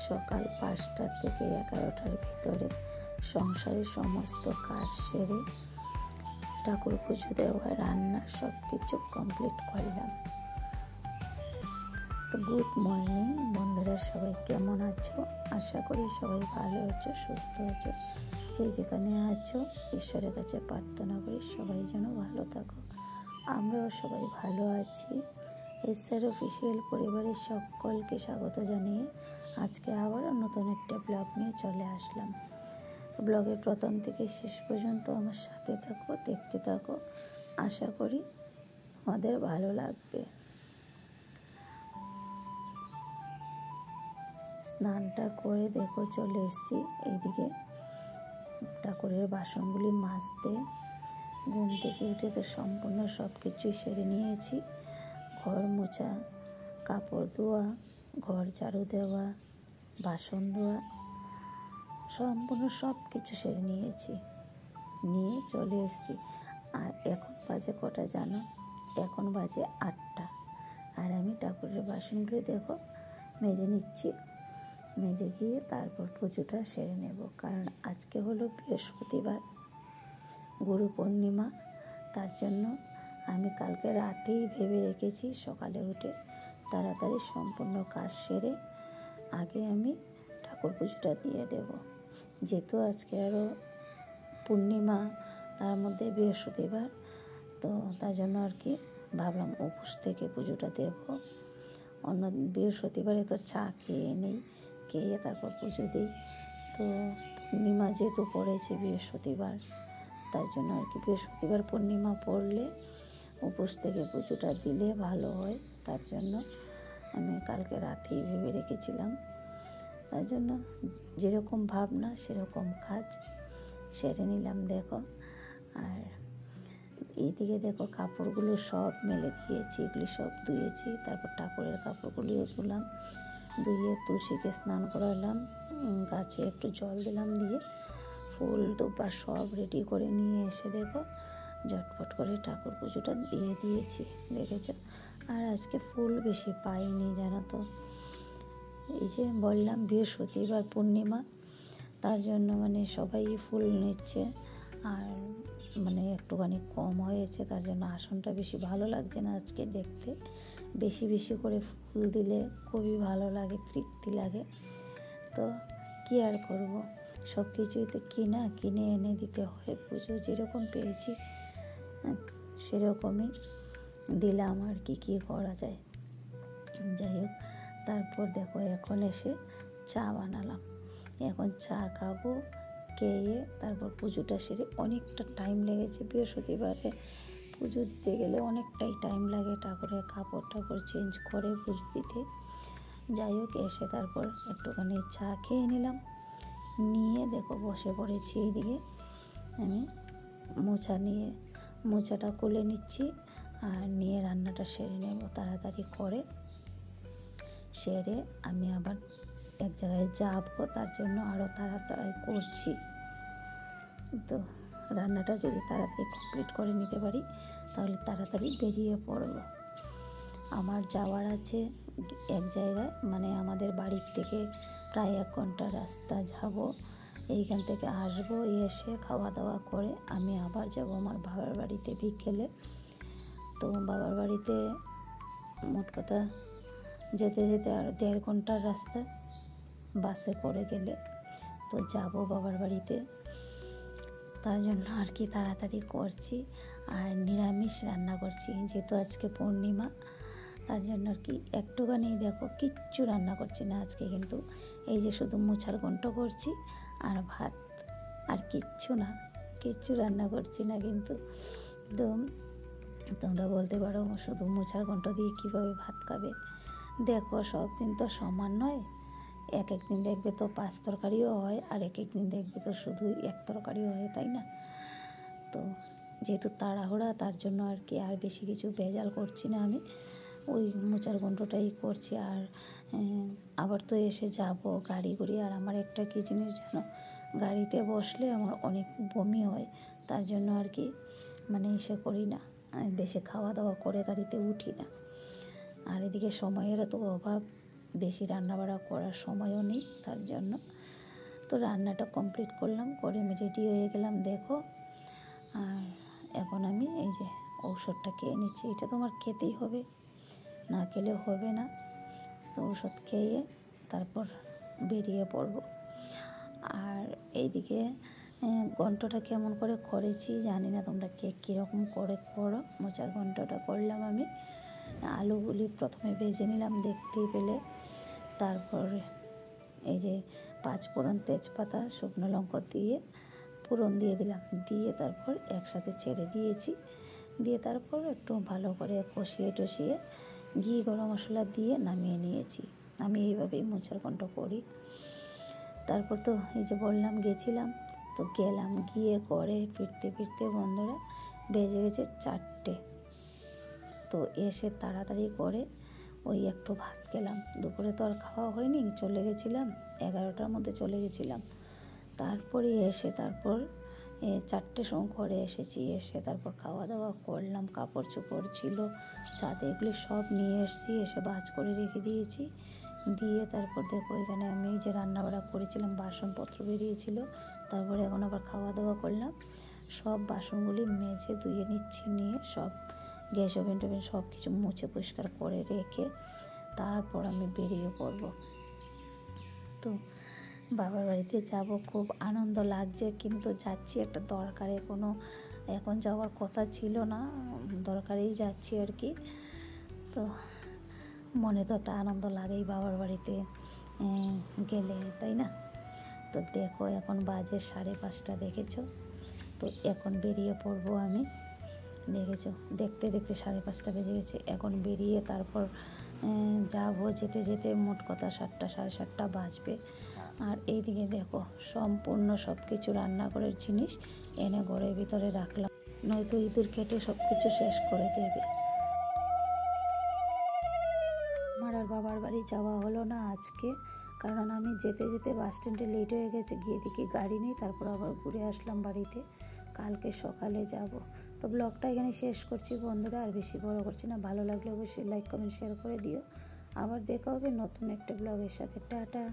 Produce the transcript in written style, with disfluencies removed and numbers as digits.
সকাল 5টা থেকে 11টার ভিতরে সংসারের সমস্ত কাজ সেরে ঠাকুর পুজো দেওয়া, রান্না সব কিছু কমপ্লিট করলাম। তো গুড মর্নিং বন্ধুরা, সবাই কেমন আছো? আশা করি সবাই ভালো আছো, সুস্থ আছো। যে যেখানে আছো ঈশ্বরের কাছে প্রার্থনা করি সবাই যেন ভালো থাকো। আমরাও সবাই ভালো আছি। এসআর অফিসিয়াল পরিবারের সকলকে স্বাগত জানিয়ে আজকে আবারও নতুন একটা ব্লগ নিয়ে চলে আসলাম। ব্লগের প্রথম থেকে শেষ পর্যন্ত আমার সাথে থাকো, দেখতে থাকো। আশা করি আমাদের ভালো লাগবে। স্নানটা করে দেখো চলে এসেছি এইদিকে ঠাকুরের বাসনগুলি মাজতে। ঘুম থেকে উঠে তো সম্পূর্ণ সব কিছুই সেরে নিয়েছি। ঘর মোছা, কাপড় ধোয়া, ঘর ঝাড়ু দেওয়া, বাসন ধোয়া, সম্পূর্ণ সব কিছু সেরে নিয়েছি, নিয়ে চলে এসেছি। আর এখন বাজে কটা জানো? এখন বাজে 8টা। আর আমি ঠাকুরের বাসনগুলি দেখো মেজে নিচ্ছি। মেজে গিয়ে তারপর পুজোটা সেরে নেব, কারণ আজকে হলো বৃহস্পতিবার, গুরু পূর্ণিমা। তার জন্য আমি কালকে রাতেই ভেবে রেখেছি সকালে উঠে তাড়াতাড়ি সম্পূর্ণ কাজ সেরে আগে আমি ঠাকুর পুজোটা দিয়ে দেব। যেহেতু আজকে আরও পূর্ণিমা, তার মধ্যে বৃহস্পতিবার, তো তার জন্য আর কি ভাবলাম উপোস থেকে পুজোটা দেব। অন্য বৃহস্পতিবারে তো চা খেয়ে নেই, খেয়ে তারপর পুজো দিই। তো পূর্ণিমা যেহেতু পড়েছে বৃহস্পতিবার, তার জন্য আর কি বৃহস্পতিবার পূর্ণিমা পড়লে উপোস থেকে পুজোটা দিলে ভালো হয়। তার জন্য আমি কালকে রাতেই ভেবে রেখেছিলাম। তার জন্য যেরকম ভাবনা সেরকম কাজ সেরে নিলাম দেখো। আর এইদিকে দেখো কাপড়গুলো সব মেলে দিয়েছি, এগুলি সব ধুয়েছি। তারপর ঠাকুরের কাপড়গুলিও ধুলাম, ধুয়ে তুলসীকে স্নান করালাম, গাছে একটু জল দিলাম, দিয়ে ফুল দুব্বা সব রেডি করে নিয়ে এসে দেখো ঝটপট করে ঠাকুর পুজোটা দিয়ে দিয়েছি, দেখেছ। আর আজকে ফুল বেশি পাইনি জানো তো, এই যে বললাম বৃহস্পতিবার পূর্ণিমা, তার জন্য মানে সবাই ফুল নিচ্ছে। আর মানে একটুখানি কম হয়েছে, তার জন্য আসনটা বেশি ভালো লাগছে না আজকে দেখতে। বেশি বেশি করে ফুল দিলে খুবই ভালো লাগে, তৃপ্তি লাগে। তো কী আর করবো, সব কিছুই তো কিনে এনে দিতে হয়। পুজো যেরকম পেয়েছি সেরকমই দিলাম, আর কি করা যায়। যাই হোক, তারপর দেখো এখন এসে চা বানালাম। এখন চা খাবো, খেয়ে তারপর পুজোটা সেরে। অনেকটা টাইম লেগেছে, বৃহস্পতিবারে পুজো দিতে গেলে অনেকটাই টাইম লাগে, ঠাকুরের কাপড় চেঞ্জ করে পুজো দিতে। যাই হোক, এসে তারপর একটুখানি চা খেয়ে নিলাম, নিয়ে দেখো বসে পড়েছি। এইদিকে আমি মোচাটা খুলে নিচ্ছি, আর নিয়ে রান্নাটা সেরে নেব তাড়াতাড়ি করে। সেরে আমি আবার এক জায়গায় যাবো, তার জন্য আরও তাড়াতাড়ি করছি। তো রান্নাটা যদি তাড়াতাড়ি কমপ্লিট করে নিতে পারি তাহলে তাড়াতাড়ি বেরিয়ে পড়ব। আমার যাওয়ার আছে এক জায়গায়, মানে আমাদের বাড়ির থেকে প্রায় 1 ঘন্টা রাস্তা যাব। এইখান থেকে আসবো, এসে খাওয়া দাওয়া করে আমি আবার যাব আমার বাবার বাড়িতে বিকেলে। তো বাবার বাড়িতে মোট কথা যেতে যেতে আর 1.5 ঘন্টার রাস্তা বাসে করে গেলে। তো যাব বাবার বাড়িতে, তার জন্য আর কি তাড়াতাড়ি করছি। আর নিরামিষ রান্না করছি, যেহেতু আজকে পূর্ণিমা, তার জন্য আর কি একটুখানি দেখো কিচ্ছু রান্না করছি না আজকে। কিন্তু এই যে শুধু মোছার ঘন্ট করছি আর ভাত, আর কিচ্ছু রান্না করছি না। কিন্তু তোমরা বলতে পারো শুধু মোছার ঘন্ট দিয়ে কীভাবে ভাত খাবে। দেখো সব দিন তো সমান নয়, এক দিন দেখবে তো 5 তরকারিও হয়, আর এক দিন দেখবে তো শুধু 1 তরকারিও হয়, তাই না? তো যেহেতু তাড়াহুড়া, তার জন্য আর কি আর বেশি কিছু ভেজাল করছি না, আমি ওই মোচার ঘন্টটাই করছি। আর আবার তো এসে যাব গাড়ি করে। আর আমার একটা কী জিনিস জানো, গাড়িতে বসলে আমার অনেক বমি হয়, তার জন্য আর কি মানে এসে করি না, আমি বেশি খাওয়া দাওয়া করে গাড়িতে উঠি না। আর এদিকে সময়েরও তো অভাব, বেশি রান্নাবাড়া করার সময়ও নেই, তার জন্য। তো রান্নাটা কমপ্লিট করলাম, করে আমি রেডি হয়ে গেলাম দেখো। আর এখন আমি এই যে ঔষধটা খেয়ে নিচ্ছি। এটা তোমার খেতেই হবে, না খেলেও হবে না। তো ওষুধ খেয়ে তারপর বেরিয়ে পড়ব। আর এইদিকে ঘন্টটা কেমন করে করেছি জানি না, তোমরা কে কীরকম করে করো। মোচার ঘন্টটা করলাম আমি। আলুগুলি প্রথমে ভেজে নিলাম, দেখতেই পেলে। তারপর এই যে 5 ফোড়ন, তেজপাতা, শুকনো লঙ্কা দিয়ে ফোড়ন দিয়ে দিলাম, দিয়ে তারপর একসাথে ছেড়ে দিয়েছি। দিয়ে তারপর একটু ভালো করে কষিয়ে টষিয়ে ঘি গরম মশলা দিয়ে নামিয়ে নিয়েছি। আমি এইভাবেই মোচার ঘন্ট করি। তারপর তো এই যে বললাম গেছিলাম, তো গেলাম, গিয়ে করে ফিরতে ফিরতে বন্ধুরা বেজে গেছে 4টে। তো এসে তাড়াতাড়ি করে ওই একটু ভাত খেলাম। দুপুরে তো আর খাওয়া হয়নি, চলে গেছিলাম 11টার মধ্যে চলে গেছিলাম। তারপরে এসে তারপর 4টের সময় ঘরে এসেছি, এসে তারপর খাওয়া দাওয়া করলাম। কাপড় চোপড় ছিল ছাদে, এগুলি সব নিয়ে এসেছি, এসে ভাঁজ করে রেখে দিয়েছি। দিয়ে তারপর দেখো এখানে আমি যে রান্নাবাড়া করেছিলাম, বাসনপত্র বেরিয়েছিল। তারপরে এখন আবার খাওয়া দাওয়া করলাম। সব বাসনগুলি মেজে ধুয়ে নিচ্ছি, নিয়ে সব গ্যাস ওভেন টোভেন সব কিছু মুছে পরিষ্কার করে রেখে তারপর আমি বেরিয়ে পড়ব। তো বাবার বাড়িতে যাব, খুব আনন্দ লাগছে, কিন্তু যাচ্ছি একটা দরকারে। কোনো এখন যাওয়ার কথা ছিল না, দরকারেই যাচ্ছি আর কি। তো মনে তো একটা আনন্দ লাগেই বাবার বাড়িতে গেলে, তাই না? তো দেখো এখন বাজে 5:30, দেখেছো? তো এখন বেরিয়ে পড়বো আমি, দেখেছো? দেখতে দেখতে 5:30 বেজে গেছে। এখন বেরিয়ে তারপর যাবো, যেতে যেতে মোট কথা 7টা 7:30 বাজবে। আর এইদিকে দেখো সম্পূর্ণ সব কিছু রান্নাঘরের জিনিস এনে ঘরের ভিতরে রাখলাম, নয়তো ইঁদুর কেটে সব কিছু শেষ করে দেবে। আমার আর বাবার বাড়ি যাওয়া হলো না আজকে, কারণ আমি যেতে যেতে বাস স্ট্যান্ডে লেট হয়ে গেছে, গিয়ে দেখি গাড়ি নেই। তারপর আবার ঘুরে আসলাম বাড়িতে, কালকে সকালে যাব। তো ব্লগটা এখানে শেষ করছি বন্ধুরা, আর বেশি বড় করছি না। ভালো লাগলে অবশ্যই লাইক কমেন্ট শেয়ার করে দিও। আবার দেখা হবে নতুন একটা ব্লগের সাথে। টাটা।